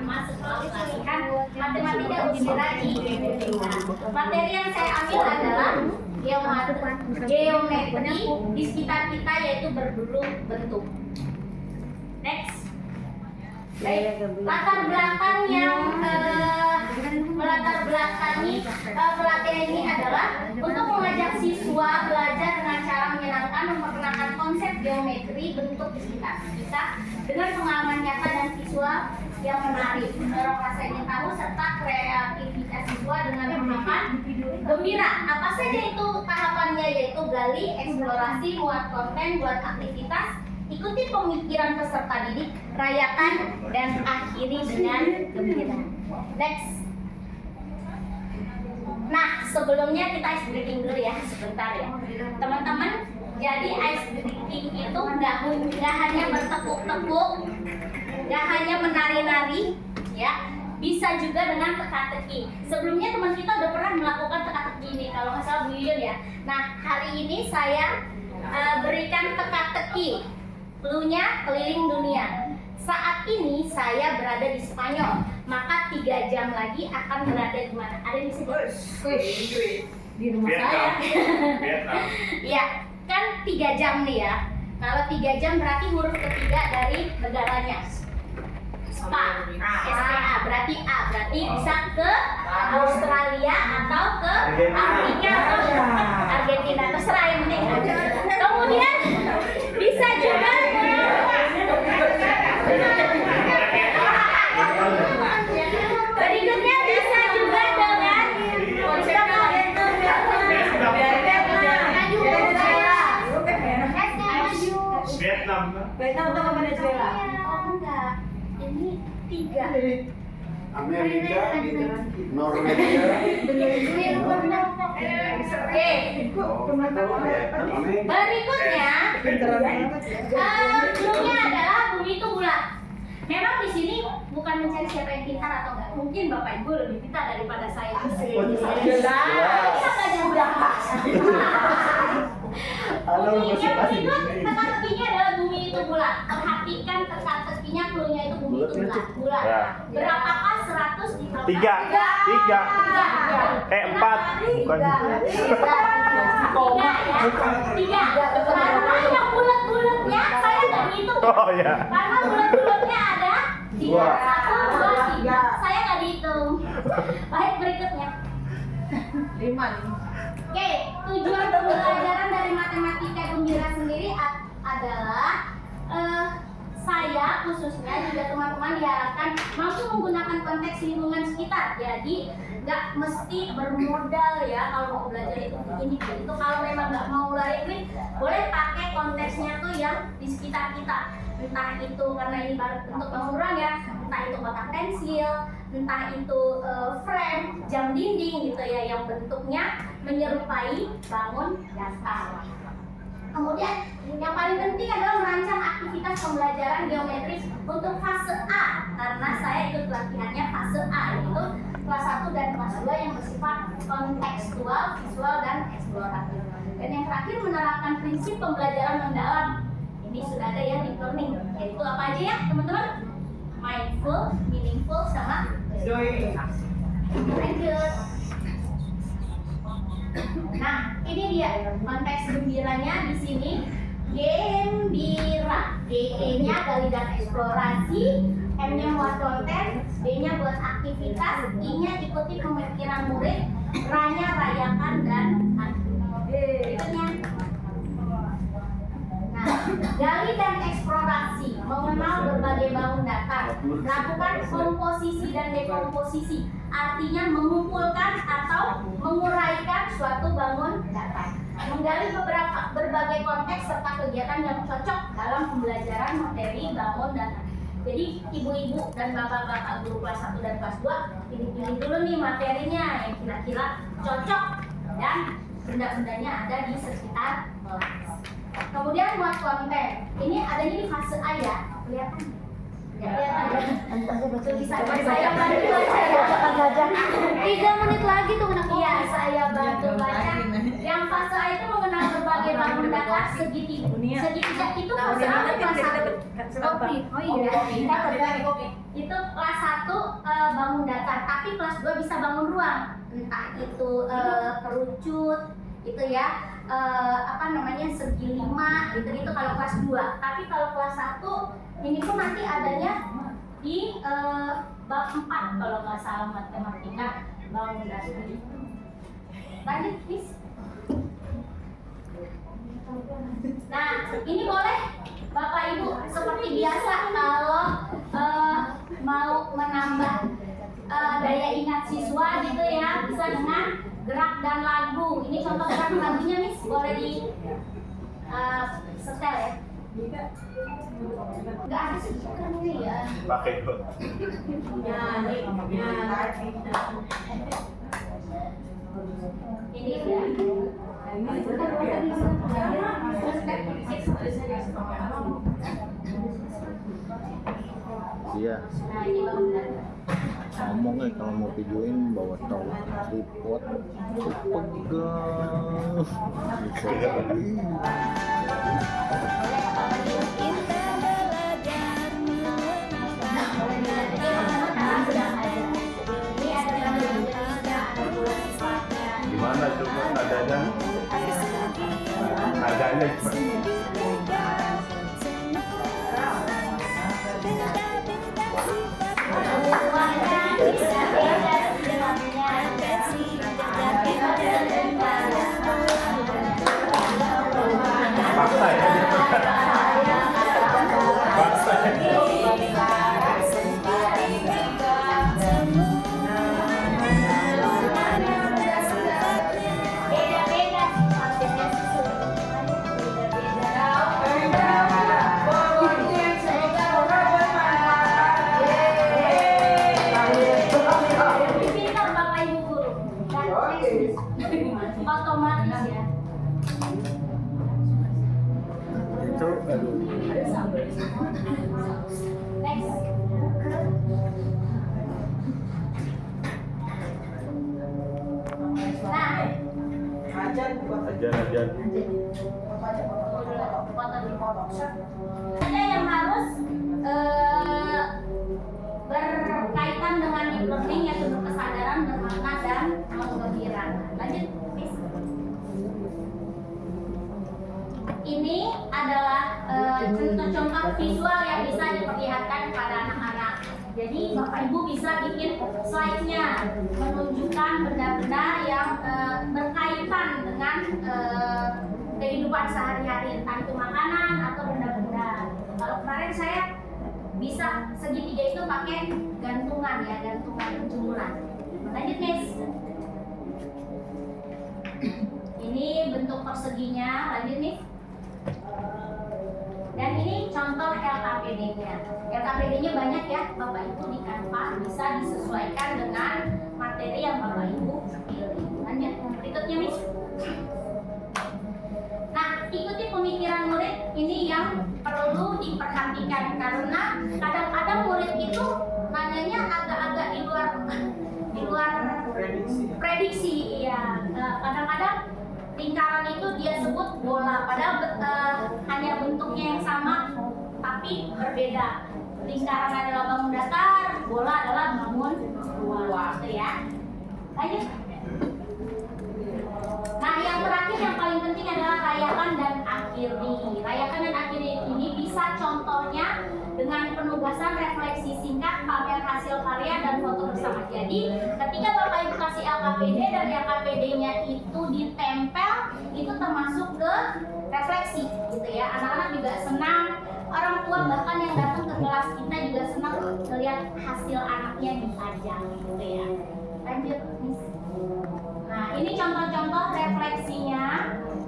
masuk kelas latihan matematika Unbira di materi yang saya ambil adalah geometri di sekitar kita, yaitu berbentuk. Next. Baik, latar belakang yang melatar belakangi pelatihan ini adalah untuk mengajak siswa belajar dengan cara menyenangkan, memperkenalkan konsep geometri bentuk di sekitar kita dengan pengalaman nyata dan siswa yang menarik, mendorong rasa ingin tahu serta kreativitas siswa dengan tahapan gembira. Apa saja itu tahapannya? Yaitu gali, eksplorasi, buat konten, buat aktivitas, ikuti pemikiran peserta didik, rayakan, dan akhiri dengan gembira. Next. Nah, sebelumnya kita ice breaking dulu ya, sebentar ya, teman-teman. Jadi ice breaking itu nggak hanya bertepuk-tepuk, nggak hanya menari-nari, ya, bisa juga dengan teka-teki. Sebelumnya teman kita udah pernah melakukan teka-teki ini, kalau nggak salah Bu Yuyun ya. Nah, hari ini saya berikan teka-teki. Cluenya keliling dunia. Saat ini saya berada di Spanyol, maka 3 jam lagi akan berada di mana? Ada di sini? Di rumah saya. Ya, kan 3 jam nih ya. Kalau 3 jam berarti huruf ketiga dari negaranya. SPA, SPA berarti A, berarti bisa ke Australia atau ke Afrika atau Argentina, terserah, yang penting. Kemudian bisa juga berikutnya bisa juga dengan Vietnam atau Venezuela? Oh enggak, ini 3. Amerika, Norwegia. Oke. Berikutnya, cluenya adalah bumi itu bulat. Memang di sini bukan mencari siapa yang pintar atau enggak. Mungkin Bapak Ibu lebih pintar daripada saya. Yang berikut, teka-tekinya adalah bumi itu bulat. Perhatikan teka-tekinya, cluenya itu bumi itu bulat. Berapakah 100 ditambah 3. 4 bukan. 3. Karena yang bulat-bulatnya saya nggak hitung. Oh ya. Karena bulat-bulatnya ada 3. 1, 2, 3. Saya nggak dihitung. Baik, berikutnya. 5. Oke, tujuan pembelajaran dari matematika gembira sendiri adalah saya khususnya juga teman-teman diharapkan mampu menggunakan konteks lingkungan sekitar. Jadi nggak mesti bermodal ya kalau mau belajar itu begini gitu. Kalau memang nggak mau lari, boleh pakai konteksnya tuh yang di sekitar kita. Entah itu karena ini bentuk bangunan ya, entah itu kotak pensil, entah itu frame, jam dinding gitu ya, yang bentuknya menyerupai bangun datar. Kemudian yang paling penting adalah merancang aktivitas pembelajaran geometris untuk fase A, karena saya ikut pelatihannya fase A, yaitu kelas 1 dan kelas 2 yang bersifat kontekstual, visual, dan eksploratif. Dan yang terakhir menerapkan prinsip pembelajaran mendalam. Ini sudah ada ya di learning, yaitu apa aja ya teman-teman? Mindful, meaningful, sama Joy. lanjut. Nah, ini dia konteks gembiranya di sini. Gembira, GE-nya gali dan eksplorasi, M-nya buat konten, B-nya buat aktivitas, I-nya ikuti pemikiran murid, R-nya rayakan dan berikutnya. Nah, gali dan eksplorasi, mengenal berbagai bangun datar, melakukan komposisi dan dekomposisi, artinya mengumpulkan atau menguraikan suatu bangun datar, menggali berbagai konteks serta kegiatan yang cocok dalam pembelajaran materi bangun datar. Jadi ibu-ibu dan bapak-bapak guru kelas 1 dan kelas 2 pilih-pilih dulu nih materinya yang kira-kira cocok dan benda-bendanya ada di sekitar kelas. Kemudian buat konten, ini adanya di fase A ya, kelihatan? Ya, kelihatan. Bisa saya bantu baca. 3 menit lagi tuh kena. Iya, saya bantu baca. Yang fase A itu mengenal berbagai bangun datar segitiga. Segitiga itu fase A kelas 1. Kopi. Oh iya. Itu kelas 1 bangun datar, tapi kelas 2 bisa bangun ruang, entah itu kerucut, itu ya, segi 5, gitu kalau kelas 2. Tapi kalau kelas 1 ini pun nanti adanya di bab 4 kalau nggak salah matematika bangun datar. Lanjut, Miss. Nah, ini boleh Bapak Ibu seperti biasa kalau mau menambah daya ingat siswa gitu ya, bisa dengan gerak dan lagu. Ini contoh gerak lagunya, Miss, boleh di setel ya. Nggak ada sih ini ya. Pakai kok. Ini ya. Iya. Nah, ini bangun datar. Ngomong kalau mau videoin bawa tripod pegang. Gimana coba nadanya? Nadanya gimana? Paksa ya? Paksa ya? Otomatis ya. Itu aduh. Next. Nah, Ajan. ada yang harus berkaitan dengan deep learning, yaitu berkesadaran, bermakna, dan menggembirakan. Lanjut, Miss. Ini adalah contoh-contoh visual yang bisa diperlihatkan kepada anak-anak. Jadi Bapak Ibu bisa bikin slide-nya menunjukkan benda-benda yang berkaitan dengan kehidupan sehari-hari, entah itu makanan atau benda-benda. Kalau kemarin saya bisa segitiga itu pakai gantungan ya, gantungan jemuran. Lanjut, Miss. Ini bentuk perseginya, lanjut nih. Dan ini contoh LKPD-nya. LKPD-nya banyak ya, Bapak Ibu di Canva bisa disesuaikan dengan materi yang Bapak Ibu pilih. Lanjut, berikutnya, Miss. Nah, ikuti pemikiran murid ini yang perlu diperhatikan karena kadang-kadang murid itu nanyanya agak-agak di luar prediksi ya. Kadang-kadang lingkaran itu dia sebut bola, padahal hanya bentuknya yang sama tapi berbeda. Lingkaran adalah bangun datar, bola adalah bangun ruang, gitu ya. Lanjut. Nah, yang terakhir yang paling penting adalah rayakan dan akhiri. Rayakan dan akhiri ini bisa contohnya dengan penugasan refleksi singkat, pamer hasil karya, dan foto bersama. Jadi, ketika Bapak Ibu kasih LKPD dan LKPD-nya itu ditempel, itu termasuk ke refleksi, gitu ya. Anak-anak juga senang, orang tua bahkan yang datang ke kelas kita juga senang melihat hasil anaknya dipajang, gitu ya. Lanjut, Miss. Nah, ini contoh-contoh refleksinya.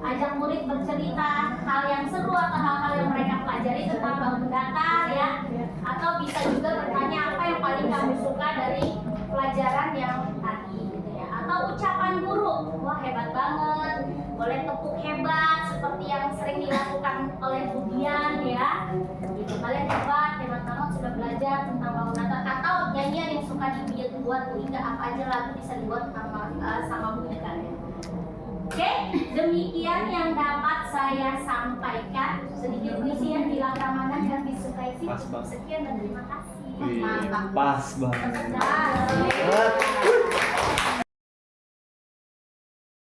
Ajak murid bercerita hal yang seru atau hal-hal yang mereka pelajari tentang bangun datar ya. Atau bisa juga bertanya apa yang paling kamu suka dari pelajaran yang tadi gitu ya. Atau ucapan guru, wah hebat banget. Boleh tepuk hebat seperti yang sering dilakukan oleh Budian ya. Gitu, kalian hebat banget sudah belajar tentang bangun datar. Atau nyanyian yang suka dibuat Bu Ika, apa aja lagu bisa dibuat sama Bu Ika ya. Oke, demikian yang dapat saya sampaikan. Sedikit puisi yang di Ramadan yang disukai sih. Sekian dan terima kasih. Mantap. Pas banget. Sedap.